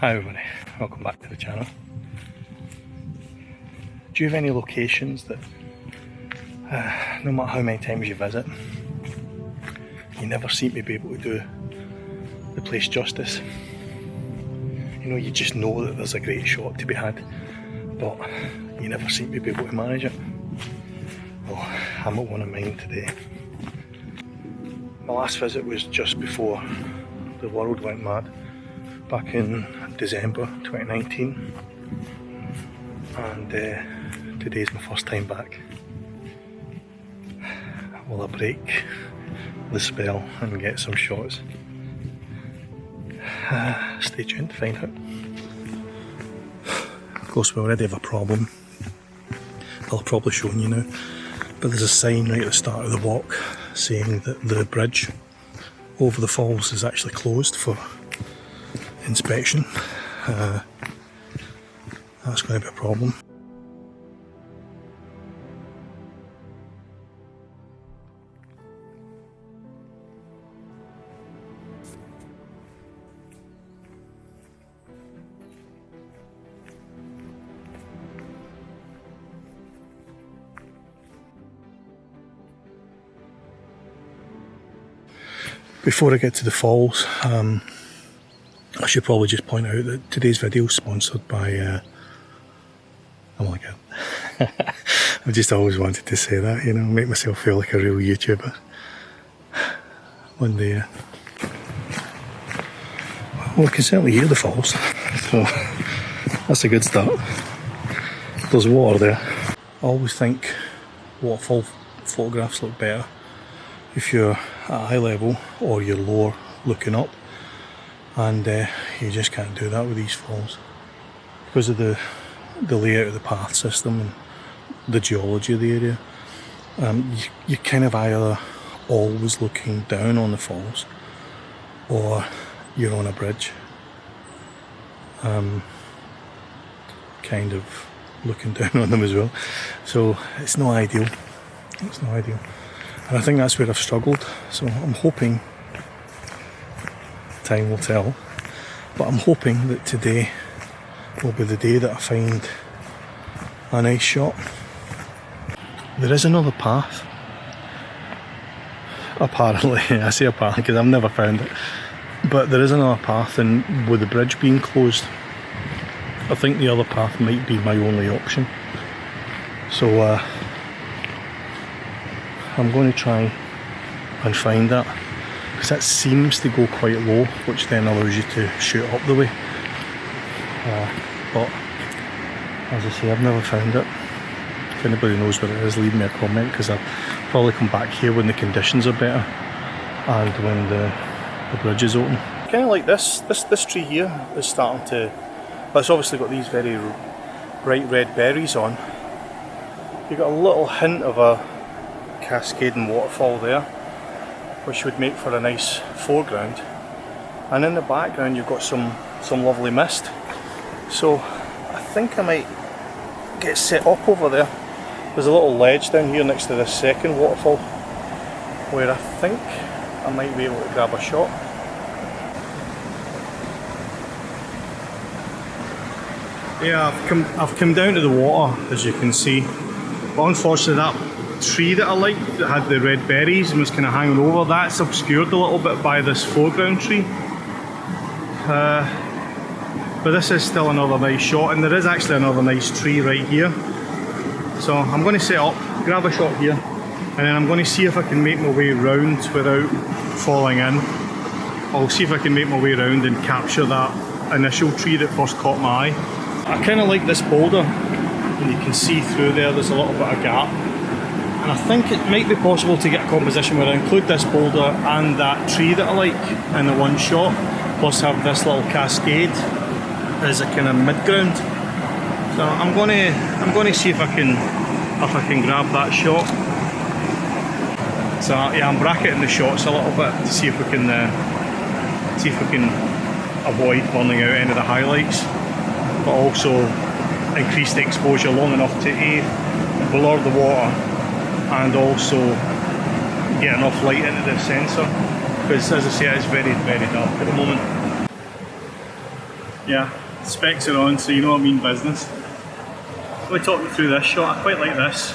Hi everybody, welcome back to the channel. Do you have any locations that no matter how many times you visit, you never seem to be able to do the place justice? You know, you just know that there's a great shot to be had, but you never seem to be able to manage it. Well, I'm at one of mine today. My last visit was just before the world went mad, back in December 2019, and today's my first time back. Will I break the spell and get some shots? Stay tuned to find out. Of course, we already have a problem. I'll have probably shown you now, but there's a sign right at the start of the walk saying that the bridge over the falls is actually closed for inspection. That's going to be a problem. Before I get to the falls, I should probably just point out that today's video is sponsored by, oh my god, I've just always wanted to say that, you know, make myself feel like a real YouTuber. One day, well, I can certainly hear the falls, so that's a good start. There's water there. I always think waterfall photographs look better if you're at eye level or you're lower looking up, and you just can't do that with these falls because of the layout of the path system and the geology of the area. You're kind of either always looking down on the falls or you're on a bridge, kind of looking down on them as well, so it's not ideal. It's not ideal. And I think that's where I've struggled, so I'm hoping, time will tell, but I'm hoping that today will be the day that I find a nice shot. There is another path, apparently. I say apparently because I've never found it, but there is another path, and with the bridge being closed, I think the other path might be my only option. So I'm going to try and find that, because that seems to go quite low, which then allows you to shoot up the way. But as I say, I've never found it. If anybody knows where it is, leave me a comment, because I'll probably come back here when the conditions are better and when the bridge is open. Kind of like this tree here is starting to, well, it's obviously got these very bright red berries on. You've got a little hint of a cascading waterfall there, which would make for a nice foreground, and in the background you've got some lovely mist. So I think I might get set up over there. There's a little ledge down here next to this second waterfall where I think I might be able to grab a shot. Yeah, I've come down to the water, as you can see, but unfortunately that tree that I liked that had the red berries and was kind of hanging over, that's obscured a little bit by this foreground tree. But this is still another nice shot, and there is actually another nice tree right here. So I'm going to set up, grab a shot here, and then I'm going to see if I can make my way round without falling in. I'll see if I can make my way around and capture that initial tree that first caught my eye. I kind of like this boulder, and you can see through there's a little bit of gap. And I think it might be possible to get a composition where I include this boulder and that tree that I like in the one shot, plus have this little cascade as a kind of mid-ground. So I'm going to see if I can grab that shot. So yeah, I'm bracketing the shots a little bit to see if we can avoid burning out any of the highlights, but also increase the exposure long enough to blur the water and also get enough light into the sensor, because as I say, it's very, very dark at the moment. Yeah, specs are on, so you know what I mean business. Let me talk you through this shot. I quite like this.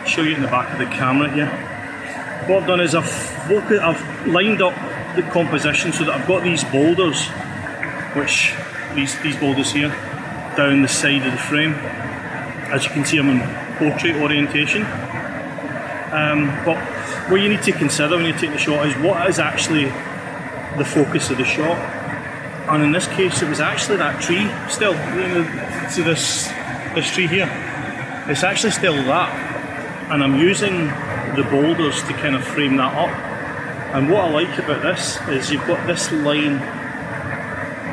Show you in the back of the camera here. What I've done is I've lined up the composition so that I've got these boulders, which these boulders here, down the side of the frame. As you can see, I'm in portrait orientation. But what you need to consider when you're taking the shot is what is actually the focus of the shot. And in this case, it was actually that tree still. See this tree here? It's actually still that. And I'm using the boulders to kind of frame that up. And what I like about this is you've got this line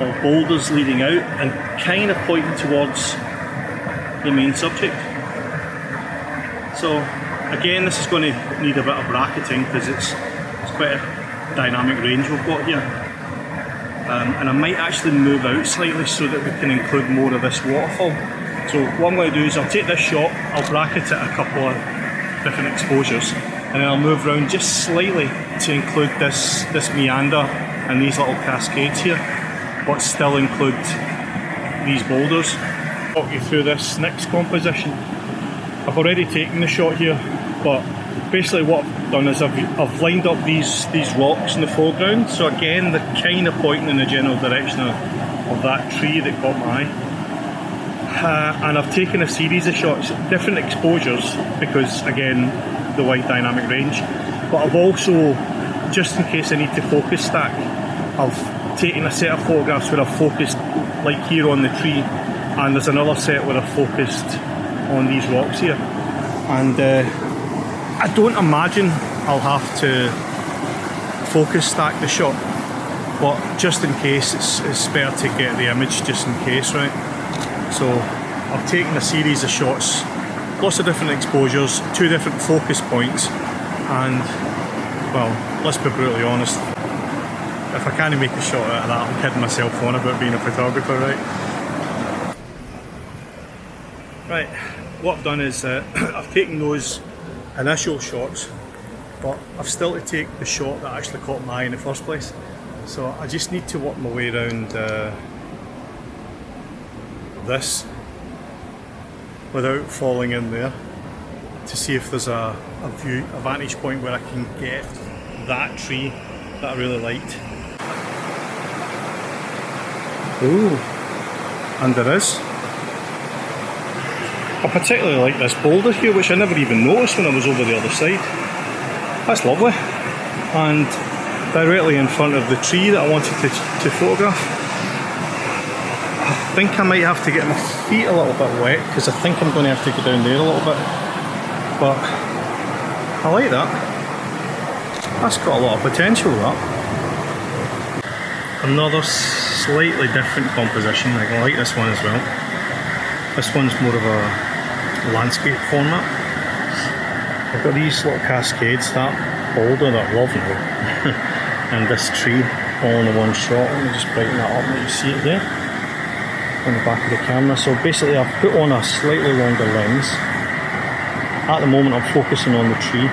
of boulders leading out and kind of pointing towards the main subject. So again, this is going to need a bit of bracketing because it's quite a dynamic range we've got here. And I might actually move out slightly so that we can include more of this waterfall. So what I'm going to do is I'll take this shot, I'll bracket it a couple of different exposures, and then I'll move around just slightly to include this meander and these little cascades here, but still include these boulders. Walk you through this next composition. I've already taken the shot here, but basically what I've done is I've lined up these rocks in the foreground, so again they're kind of pointing in the general direction of that tree that caught my eye. And I've taken a series of shots, different exposures, because again the wide dynamic range, but I've also, just in case I need to focus stack, I've taken a set of photographs where I've focused like here on the tree, and there's another set where I've focused on these rocks here. And I don't imagine I'll have to focus stack the shot, but just in case it's better to get the image just in case, right? So I've taken a series of shots, lots of different exposures, 2 different focus points, and well, let's be brutally honest, if I can't make a shot out of that, I'm kidding myself on about being a photographer, right? Right, what I've done is I've taken those initial shots, but I've still to take the shot that actually caught my eye in the first place. So I just need to work my way around this without falling in there to see if there's a vantage point where I can get that tree that I really liked. Ooh, and there is. I particularly like this boulder here, which I never even noticed when I was over the other side. That's lovely. And directly in front of the tree that I wanted to photograph. I think I might have to get my feet a little bit wet because I think I'm going to have to go down there a little bit. But I like that. That's got a lot of potential, that. Another slightly different composition. I like this one as well. This one's more of a landscape format. I've got these little cascades, that boulder that I love now, and this tree all in the one shot. Let me just brighten that up, let you see it here on the back of the camera. So basically I've put on a slightly longer lens. At the moment I'm focusing on the tree,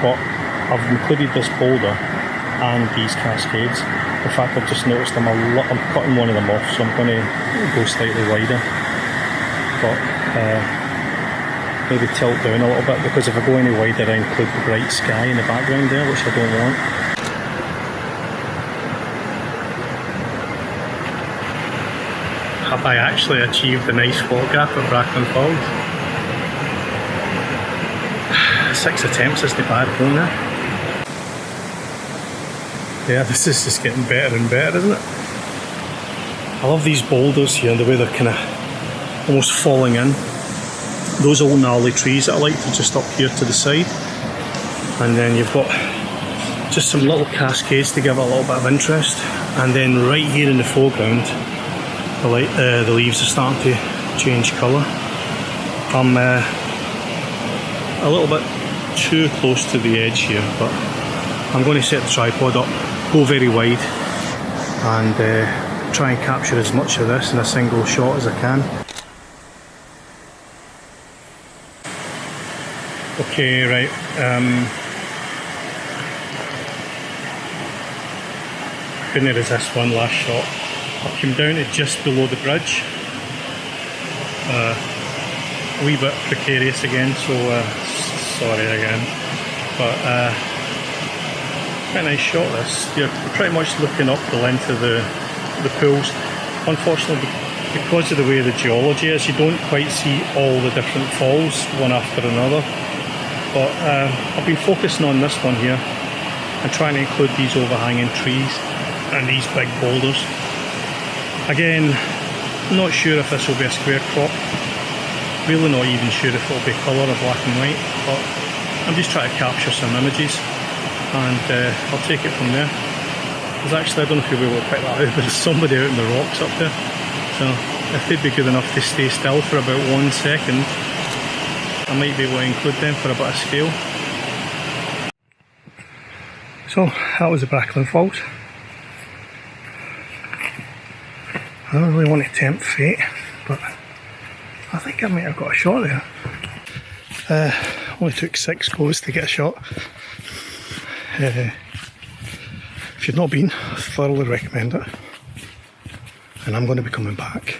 but I've included this boulder and these cascades. In fact, I've just noticed I'm cutting one of them off, so I'm going to go slightly wider, but maybe tilt down a little bit, because if I go any wider I include the bright sky in the background there, which I don't want. Have I actually achieved a nice photograph of Bracklinn Falls? 6 attempts isn't bad, going there. Yeah, this is just getting better and better, isn't it? I love these boulders here, the way they're kind of almost falling in. Those old gnarly trees that I like to just up here to the side. And then you've got just some little cascades to give it a little bit of interest. And then right here in the foreground, the leaves are starting to change colour. I'm a little bit too close to the edge here, but I'm going to set the tripod up, go very wide, and try and capture as much of this in a single shot as I can. Okay, right. couldn't resist one last shot. I came down to just below the bridge. A wee bit precarious again, so sorry again. But quite a nice shot this. You're pretty much looking up the length of the pools. Unfortunately, because of the way the geology is, you don't quite see all the different falls one after another. But I've been focusing on this one here and trying to include these overhanging trees and these big boulders. Again, not sure if this will be a square crop. Really not even sure if it will be colour or black and white, but I'm just trying to capture some images and I'll take it from there. There's actually, I don't know if you'll be able to pick that out, but there's somebody out in the rocks up there. So if they'd be good enough to stay still for about 1 second, I might be able to include them for a bit of scale. So that was the Bracklinn Falls. I don't really want to tempt fate, but I think I might have got a shot there. Only took 6 goes to get a shot. If you've not been, I thoroughly recommend it. And I'm going to be coming back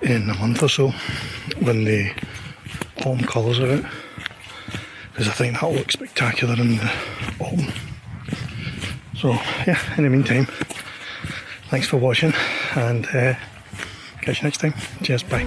in a month or so when the autumn colours are out, because I think that'll look spectacular in the autumn. So yeah, in the meantime, thanks for watching and catch you next time. Cheers, bye.